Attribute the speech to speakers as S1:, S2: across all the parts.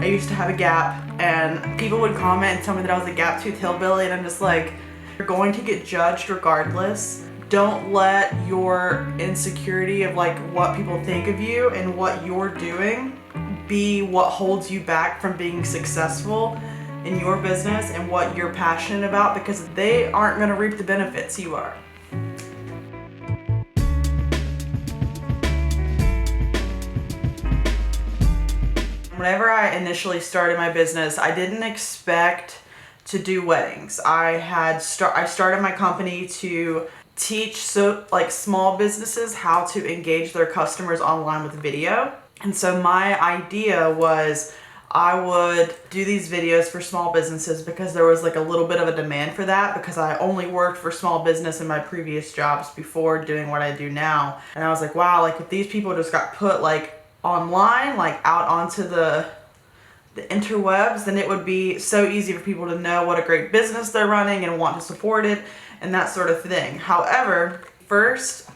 S1: I used to have a gap, and people would comment and tell me that I was a gap-toothed hillbilly, and I'm just like, you're going to get judged regardless. Don't let your insecurity of like what people think of you and what you're doing be what holds you back from being successful in your business and what you're passionate about, because they aren't going to reap the benefits, you are. Whenever I initially started my business, I didn't expect to do weddings. I started my company to teach small businesses how to engage their customers online with video. And so my idea was I would do these videos for small businesses because there was like a little bit of a demand for that, because I only worked for small business in my previous jobs before doing what I do now. And I was like, wow, like if these people just got put like online, like out onto the interwebs, then it would be so easy for people to know what a great business they're running and want to support it and that sort of thing. However, first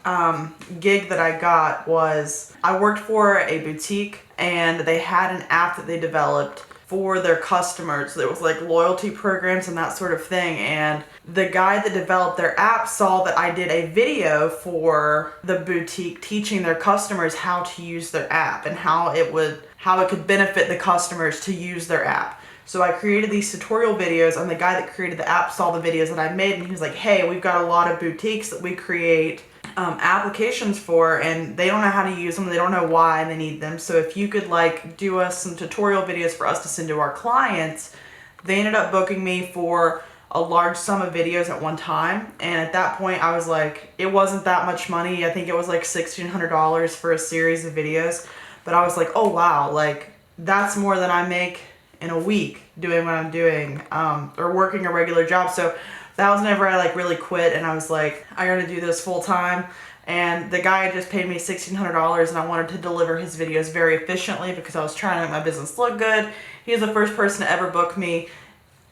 S1: gig that I got was I worked for a boutique, and they had an app that they developed for their customers. There was like loyalty programs and that sort of thing. And the guy that developed their app saw that I did a video for the boutique teaching their customers how to use their app and how it could benefit the customers to use their app. So I created these tutorial videos, and the guy that created the app saw the videos that I made, and he was like, hey, we've got a lot of boutiques that we create applications for, and they don't know how to use them, they don't know why they need them. So if you could like do us some tutorial videos for us to send to our clients. They ended up booking me for a large sum of videos at one time, and at that point I was like, it wasn't that much money. I think it was like $1,600 for a series of videos, but I was like, oh wow, like that's more than I make in a week doing what I'm doing, or working a regular job. So that was whenever I like really quit, and I was like, I gotta do this full time. And the guy just paid me $1,600, and I wanted to deliver his videos very efficiently because I was trying to make my business look good. He was the first person to ever book me.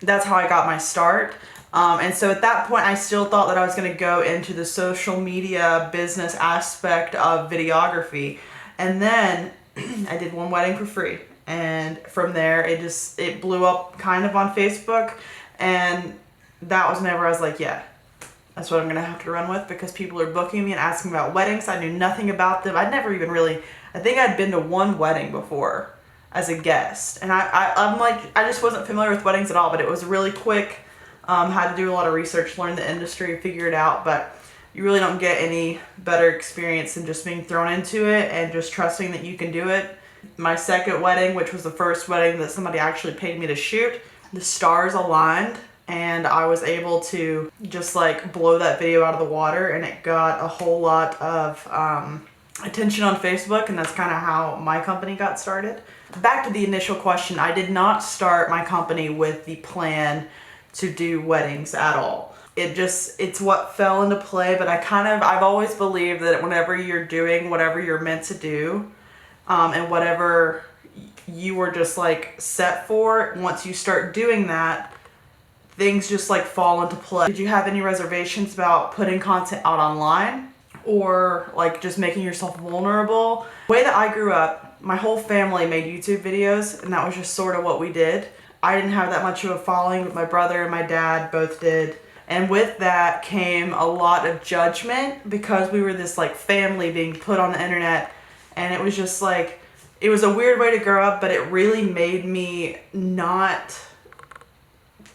S1: That's how I got my start. And so at that point, I still thought that I was gonna go into the social media business aspect of videography. And then I did one wedding for free. And from there, it blew up kind of on Facebook. And that was whenever I was like, yeah, that's what I'm going to have to run with, because people are booking me and asking about weddings. I knew nothing about them. I'd never even really, I think I'd been to one wedding before as a guest. And I'm like, I just wasn't familiar with weddings at all, but it was really quick. Had to do a lot of research, learn the industry, figure it out. But you really don't get any better experience than just being thrown into it and just trusting that you can do it. My second wedding, which was the first wedding that somebody actually paid me to shoot, the stars aligned, and I was able to just like blow that video out of the water, and it got a whole lot of attention on Facebook, and that's kind of how my company got started. Back to the initial question, I did not start my company with the plan to do weddings at all. It's what fell into play, but I've always believed that whenever you're doing whatever you're meant to do, and whatever you were just like set for, once you start doing that, things just like fall into play. Did you have any reservations about putting content out online or like just making yourself vulnerable? The way that I grew up, my whole family made YouTube videos, and that was just sort of what we did. I didn't have that much of a following, but my brother and my dad both did. And with that came a lot of judgment, because we were this like family being put on the internet. And it was just like, it was a weird way to grow up, but it really made me not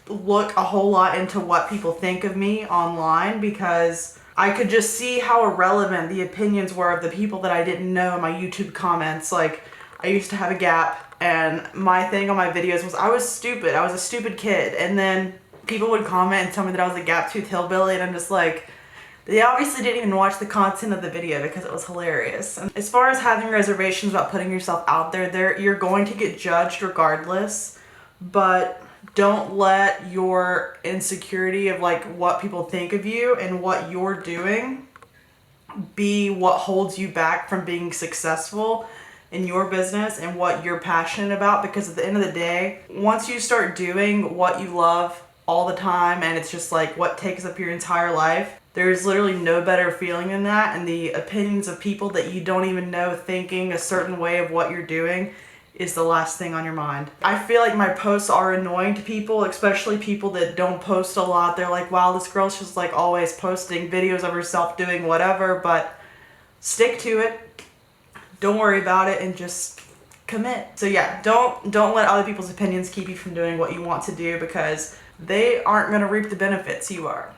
S1: look a whole lot into what people think of me online, because I could just see how irrelevant the opinions were of the people that I didn't know in my YouTube comments. Like, I used to have a gap, and my thing on my videos was I was stupid. I was a stupid kid. And then people would comment and tell me that I was a gap-toothed hillbilly, and I'm just like, they obviously didn't even watch the content of the video because it was hilarious. And as far as having reservations about putting yourself out there, you're going to get judged regardless, but don't let your insecurity of like what people think of you and what you're doing be what holds you back from being successful in your business and what you're passionate about. Because at the end of the day, once you start doing what you love all the time, and it's just like what takes up your entire life, there's literally no better feeling than that. And the opinions of people that you don't even know thinking a certain way of what you're doing is the last thing on your mind. I feel like my posts are annoying to people, especially people that don't post a lot. They're like, wow, this girl's just like always posting videos of herself doing whatever, but stick to it. Don't worry about it and just commit. So yeah, don't let other people's opinions keep you from doing what you want to do, because they aren't going to reap the benefits, you are.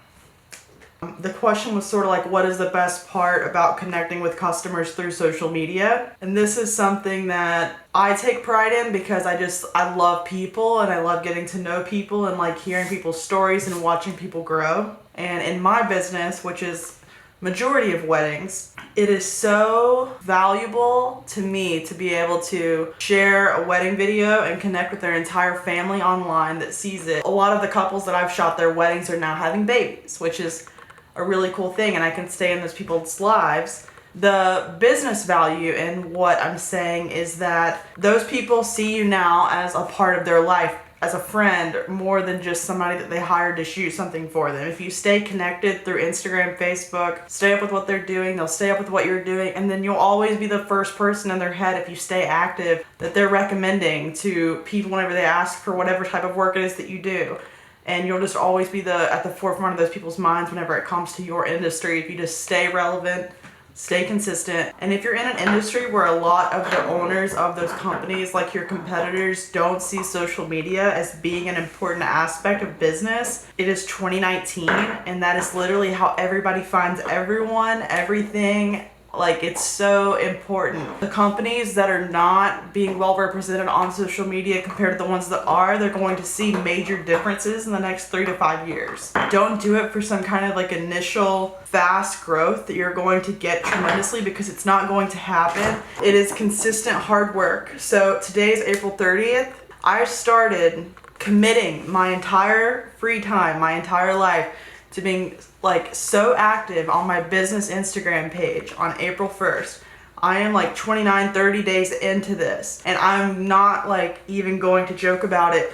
S1: The question was sort of like, what is the best part about connecting with customers through social media? And this is something that I take pride in, because I love people and I love getting to know people and like hearing people's stories and watching people grow. And in my business, which is majority of weddings, it is so valuable to me to be able to share a wedding video and connect with their entire family online that sees it. A lot of the couples that I've shot their weddings are now having babies, which is a really cool thing, and I can stay in those people's lives. The business value in what I'm saying is that those people see you now as a part of their life, as a friend, more than just somebody that they hired to shoot something for them. If you stay connected through Instagram, Facebook, stay up with what they're doing, they'll stay up with what you're doing, and then you'll always be the first person in their head, if you stay active, that they're recommending to people whenever they ask for whatever type of work it is that you do. And you'll just always be at the forefront of those people's minds whenever it comes to your industry, if you just stay relevant, stay consistent. And if you're in an industry where a lot of the owners of those companies, like your competitors, don't see social media as being an important aspect of business, it is 2019, and that is literally how everybody finds everyone, everything. Like, it's so important. The companies that are not being well represented on social media compared to the ones that are, they're going to see major differences in the next 3 to 5 years. Don't do it for some kind of like initial fast growth that you're going to get tremendously, because it's not going to happen. It is consistent hard work. So today is April 30th. I started committing my entire free time, my entire life, to being like so active on my business Instagram page on April 1st. I am like 29, 30 days into this, and I'm not like even going to joke about it.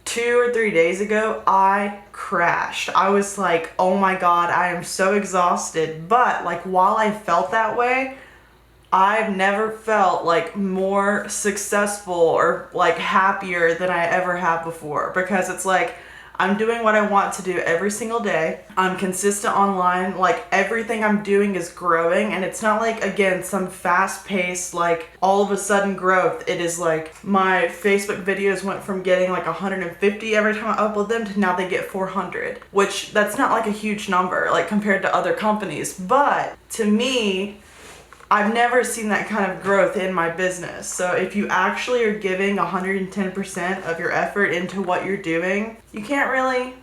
S1: 2 or 3 days ago, I crashed. I was like, oh my God, I am so exhausted. But like, while I felt that way, I've never felt like more successful or like happier than I ever have before, because it's like, I'm doing what I want to do every single day. I'm consistent online. Like, everything I'm doing is growing, and it's not like, again, some fast paced, like all of a sudden growth. It is like my Facebook videos went from getting like 150 every time I upload them to now they get 400, which that's not like a huge number, like compared to other companies. But to me, I've never seen that kind of growth in my business. So if you actually are giving 110% of your effort into what you're doing, you can't really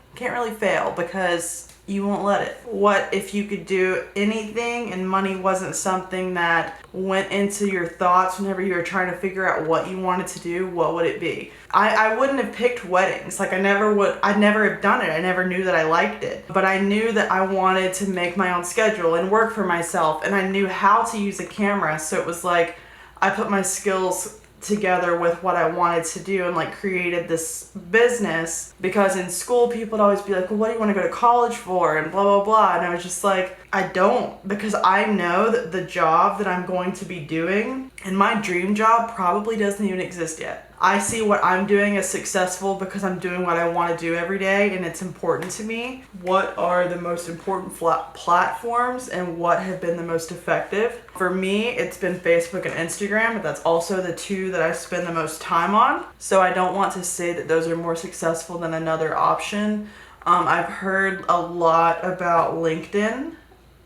S1: fail, because you won't let it. What if you could do anything and money wasn't something that went into your thoughts whenever you were trying to figure out what you wanted to do? What would it be? I wouldn't have picked weddings. Like, I'd never have done it. I never knew that I liked it. But I knew that I wanted to make my own schedule and work for myself, and I knew how to use a camera. So it was like, I put my skills together with what I wanted to do and like created this business. Because in school, people would always be like, well, what do you want to go to college for, and blah blah blah, and I was just like, I don't, because I know that the job that I'm going to be doing, and my dream job, probably doesn't even exist yet. I see what I'm doing as successful because I'm doing what I want to do every day, and it's important to me. What are the most important platforms, and what have been the most effective? For me, it's been Facebook and Instagram, but that's also the two that I spend the most time on. So I don't want to say that those are more successful than another option. I've heard a lot about LinkedIn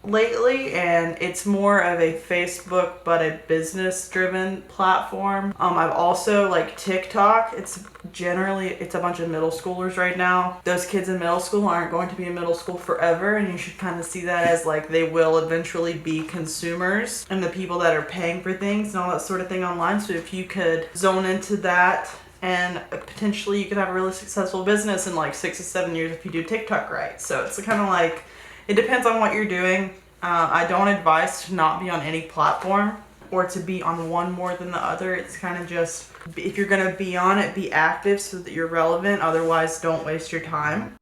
S1: lately, and it's more of a Facebook but a business driven platform. I've also like TikTok. It's a bunch of middle schoolers right now. Those kids in middle school aren't going to be in middle school forever, and you should kind of see that as like they will eventually be consumers and the people that are paying for things and all that sort of thing online. So if you could zone into that, and potentially you could have a really successful business in like 6 to 7 years if you do TikTok right. So it's kind of like, it depends on what you're doing. I don't advise to not be on any platform or to be on one more than the other. It's kind of just, if you're going to be on it, be active so that you're relevant. Otherwise, don't waste your time.